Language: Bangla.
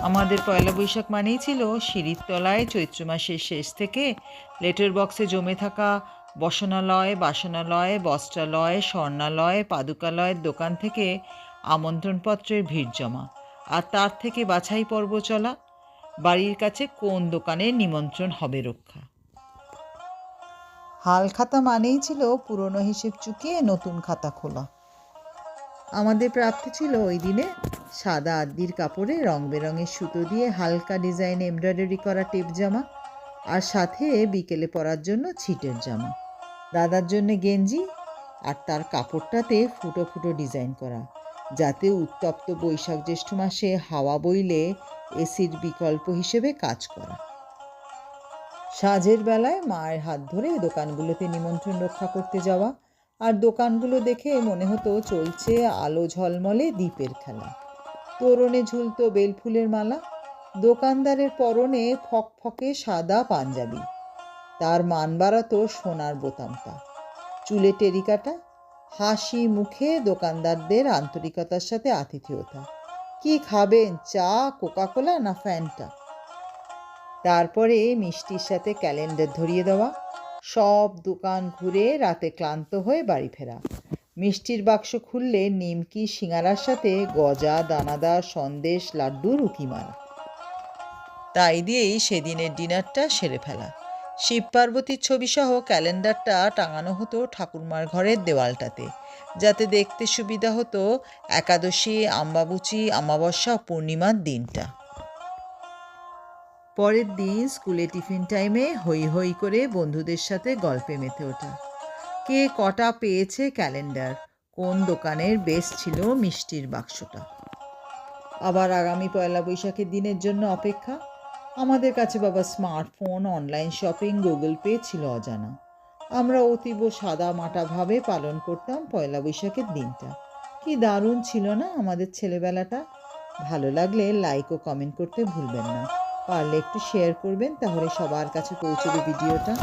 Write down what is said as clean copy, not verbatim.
আমাদের পয়লা বৈশাখ মানেই ছিল সিঁড়ির তলায় চৈত্র মাসের শেষ থেকে লেটার বক্সে জমে থাকা বসনালয়, বাসনালয়, বস্ত্রালয়, স্বর্ণালয়, পাদুকালয়ের দোকান থেকে আমন্ত্রণপত্রের ভিড় জমা, আর তার থেকে বাছাই পর্ব চলা বাড়ির কাছে কোন দোকানে নিমন্ত্রণ হবে রক্ষা। হালখাতা মানেই ছিল পুরনো হিসেব চুকিয়ে নতুন খাতা খোলা। আমাদের প্রাপ্তি ছিল ওই দিনে সাদা আদ্যির কাপড়ে রং বেরঙের সুতো দিয়ে হালকা ডিজাইন এমব্রয়ডারি করা টেপ জামা, আর সাথে বিকেলে পরার জন্য ছিটের জামা। দাদার জন্যে গেঞ্জি, আর তার কাপড়টাতে ফুটো ফুটো ডিজাইন করা, যাতে উত্তপ্ত বৈশাখ জ্যৈষ্ঠ মাসে হাওয়া বইলে এসির বিকল্প হিসেবে কাজ করা। সাঁঝের বেলায় মায়ের হাত ধরে দোকানগুলোতে নিমন্ত্রণ রক্ষা করতে যাওয়া, আর দোকানগুলো দেখে মনে হতো চলছে আলো ঝলমলে দ্বীপের খেলা। তোরণে ঝুলতো বেলফুলের মালা, দোকানদারের পরনে ফকফকে সাদা পাঞ্জাবি, তার মান বাড়াতো সোনার বোতামটা, চুলে টেরিকাটা, হাসি মুখে দোকানদারদের আন্তরিকতার সাথে আতিথেয়তা। কি খাবেন, চা, কোকাকোলা না ফ্যান্টা? তারপরে মিষ্টির সাথে ক্যালেন্ডার ধরিয়ে দেওয়া, সব দোকান ঘুরে রাতে ক্লান্ত হয়ে বাড়ি ফেরা। মিষ্টির বাক্স খুললে নিমকি সিঙারার সাথে গজা, দানাদার, সন্দেশ, লাড্ডুর উকি মারা। তাই দিয়েই সেদিনের ডিনারটা সেরে ফেলা। শিব পার্বতীর ছবিসহ ক্যালেন্ডারটা টাঙানো হতো ঠাকুরমার ঘরের দেওয়ালটাতে, যাতে দেখতে সুবিধা হতো একাদশী, আম্বাবুচি, অমাবস্যা, পূর্ণিমার দিনটা। পরের দিন স্কুলে টিফিন টাইমে হই হই করে বন্ধুদের সাথে গল্পে মেতে ওঠা। কে কটা পেয়েছে ক্যালেন্ডার, কোন দোকানের বেস্ট ছিল মিষ্টির বাক্সটা। আবার আগামী পয়লা বৈশাখের দিনের জন্য অপেক্ষা। আমাদের কাছে বাবা smartphone, online shopping, Google pay ছিল অজানা। আমরা অতীব সাদা মাটাভাবে পালন করতাম পয়লা বৈশাখের দিনটা। কি দারুণ ছিল না আমাদের ছেলেবেলাটা। ভালো লাগলে লাইক ও কমেন্ট করতে ভুলবেন না। পারলে একটু শেয়ার করবেন, তাহলে সবার কাছে পৌঁছবে ভিডিওটা।